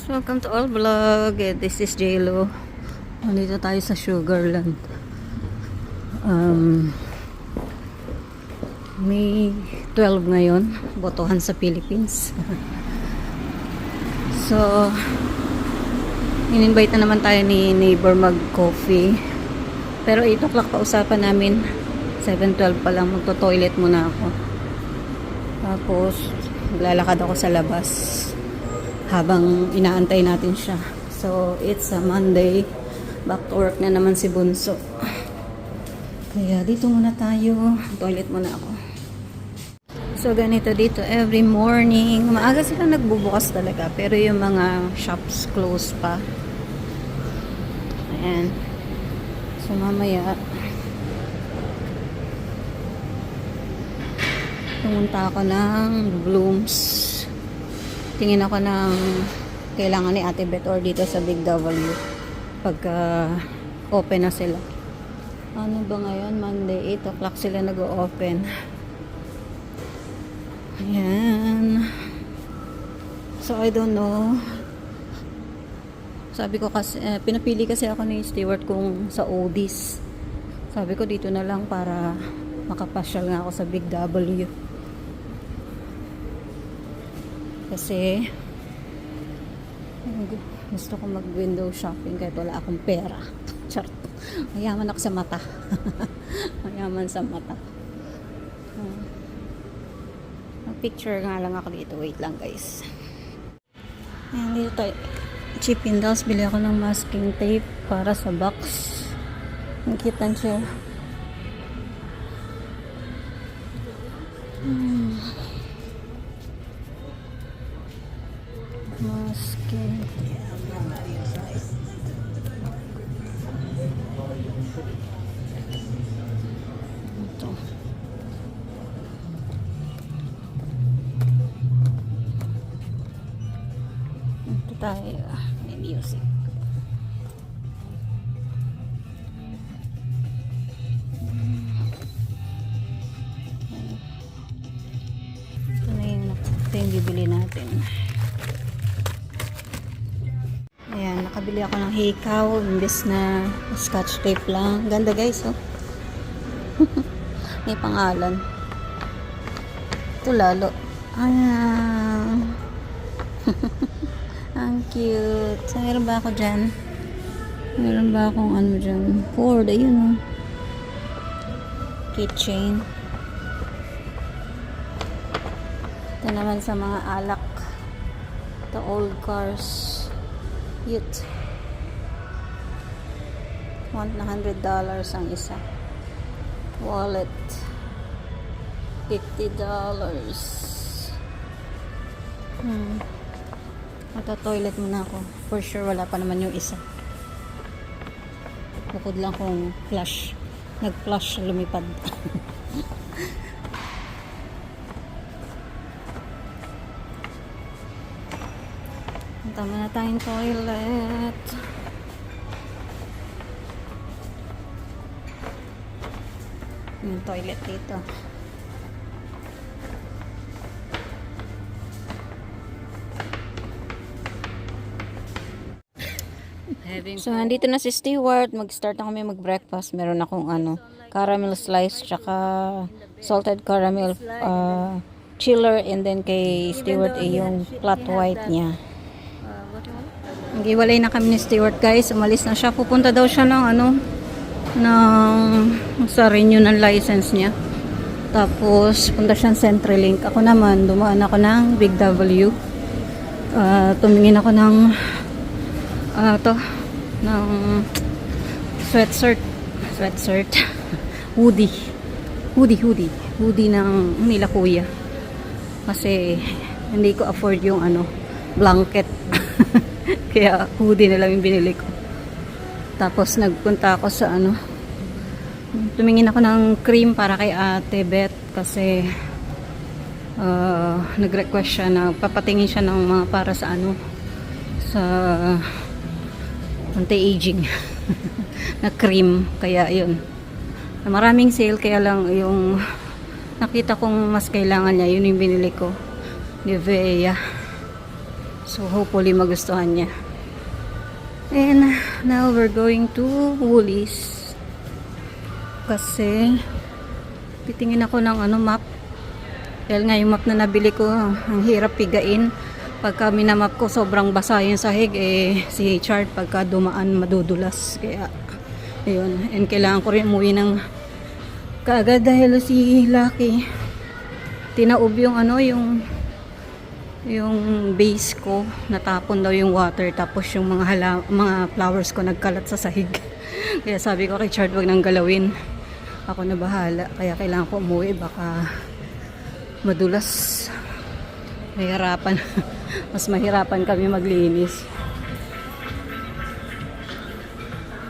guys, welcome to all vlog. This is JLo. Nandito tayo sa Sugarland. May 12 ngayon, botohan sa Philippines. So, in-invite na naman tayo ni neighbor mag-coffee. Pero 8 o'clock pa usapan namin. 7:12 pa lang, magto-toilet muna ako. Tapos, maglalakad ako sa labas habang inaantay natin siya. So, it's a Monday. Back to work na naman si Bunso. Kaya dito muna tayo. Toilet muna ako. So, ganito dito every morning. Maaga sila nagbubukas talaga. Pero yung mga shops close pa. Ayan. So, mamaya pumunta ako ng Blooms. Tingin ako ng kailangan ni Ate Beth or dito sa Big W pagka open na sila. Ano ba ngayon? Monday, 8 o'clock sila nag-o-open. Ayan. So, I don't know. Sabi ko kasi, pinapili kasi ako ni Stewart kung sa Odis. Sabi ko dito na lang para makapasyal nga ako sa Big W. Kasi gusto ko mag-window shopping kahit wala akong pera. Chart. Mayaman ako sa mata. Mayaman sa mata. Picture nga lang ako dito. Wait lang guys. Ayan, dito tayo. Chippendales. Bili ako ng masking tape para sa box. Nakita siya. Masking ito. Ito tayo. May music. Ito na yung bibili natin. Ayan, nakabili ako ng hikaw imbes na scotch tape lang. Ganda guys, oh. May pangalan. Ito lalo. Ayan. Ang cute. So, meron ba ako dyan? Meron ba akong ano dyan? Cord, ayun, oh. Keychain. Ito naman sa mga alak. Ito old cars. Youth. Want na $100 ang isa. Wallet. $50. Magta-toilet muna ako. For sure, wala pa naman yung isa. Bukod lang kung flush. Nag-flush, lumipad. Tama na tayong toilet. Yung toilet dito. So, nandito na si Stewart. Mag-start na kami mag-breakfast. Meron akong caramel slice tsaka salted caramel chiller, and then kay Stewart yung flat white niya. Nag-iwalay na kami ni Stewart guys. Umalis na siya. Pupunta daw siya ng sa renew ng license niya. Tapos punta siya sa CenturyLink. Ako naman, dumaan ako ng Big W. Tumingin ako ng ng sweatshirt. Hoodie ng nila kuya. Kasi hindi ko afford yung blanket. Kaya hoodie na lang yung binili ko. Tapos nagpunta ako sa tumingin ako ng cream para kay Ate Beth kasi nag-request siya na papatingin siya ng mga para sa sa anti-aging na cream. Kaya yun, maraming sale, kaya lang yung nakita kong mas kailangan niya, yun yung binili ko. Nivea. So hopefully magustuhan niya. And now we're going to Woolies. Kasi titingin ako ng map. Dahil nga yung map na nabili ko, ang hirap pigain. Pagka minamap ko, sobrang basa yung sahig. Si chart pagka dumaan, madudulas. Kaya, ayun. And kailangan ko rin umuwi ng kaagad dahil si Lucky tinaob yung yung base ko, natapon daw yung water, tapos yung mga flowers ko nagkalat sa sahig. Kaya sabi ko kay Chard, wag nang galawin, ako na bahala. Kaya kailangan ko umuwi, baka madulas, mahirapan. Mas mahirapan kami maglinis.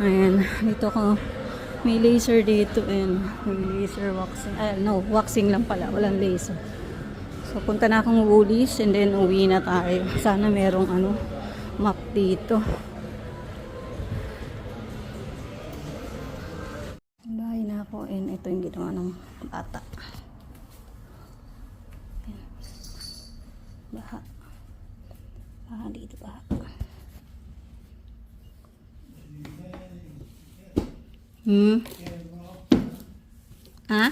Ayan, dito ko may laser dito, and may laser waxing. No, waxing lang pala, walang laser. So, punta na akong Woolies and then uwi na tayo. Sana merong map dito. Bahay na ako, and ito yung ginawa ng bata. Baha. Baha dito, baha. Ha?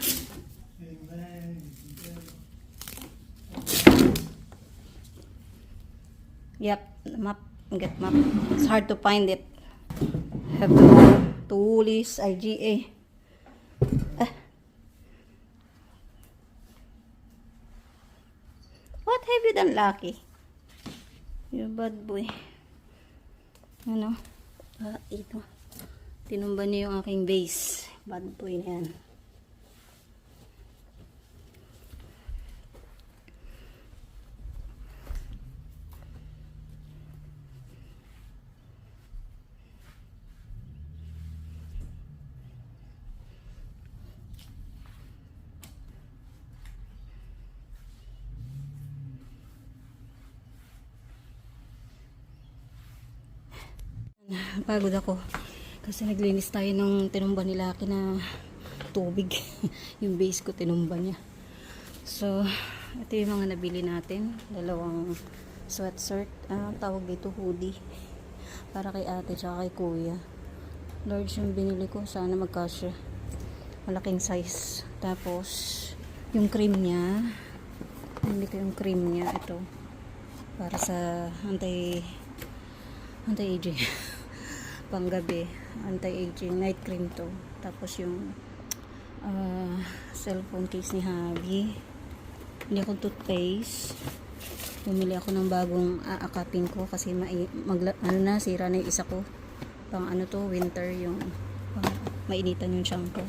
Yep, map. Get map. It's hard to find it. Have to go to Woolies, IGA. What have you done, Lucky? You bad boy. Ito. Tinumba niya yung aking vase. Bad boy na yan. Pagod ako kasi naglinis tayo ng tinumba ni Lucky na tubig. Yung base ko tinumba niya. So ito yung mga nabili natin, dalawang sweatshirt, tawag dito hoodie, para kay ate tsaka kay kuya. Large yung binili ko, sana magkasya, malaking size. Tapos yung cream niya, hindi ko yung cream niya, ito para sa anti-aging panggabi, anti-aging night cream to. Tapos yung cellphone case ni Habi. Hindi akong toothpaste, bumili ako ng bagong aakapin ko kasi sira na yung isa ko, pang winter, yung mainitan yung siyang ko.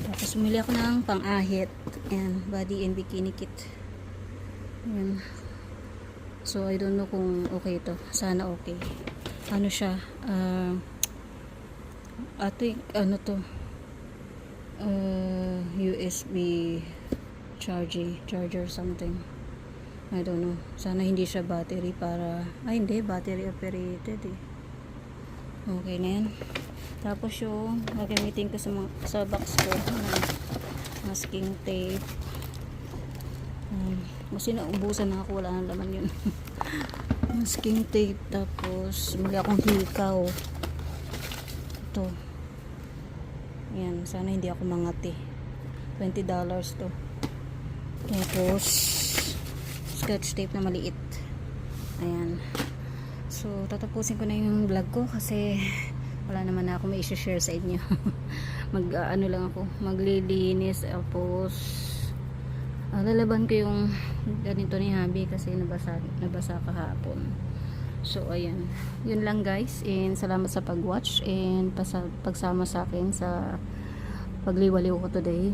Tapos bumili ako ng pang-ahit and body and bikini kit. Yan. So I don't know kung okay to, sana okay. Siya, USB charger something, I don't know. Sana hindi siya battery, hindi, battery operated okay na yan. Tapos yung gagamitin ko sa box ko na masking tape, kasi naubusan na ako, wala nang laman yun. Masking tape. Tapos muli akong hikaw, ito yan, sana hindi ako mangati. $20 to. Tapos scotch tape na maliit. Ayan. So tatapusin ko na yung vlog ko kasi wala naman na ako may i-share sa inyo. Lang ako, maglilinis. Tapos lalaban ko yung ganito ni Habi kasi nabasa kahapon. So ayan, yun lang guys, and salamat sa pag-watch and pagsama sa akin sa pagliwaliw ko today.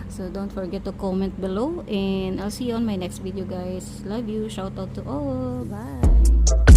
So don't forget to comment below, and I'll see you on my next video guys. Love you, shout out to all, bye.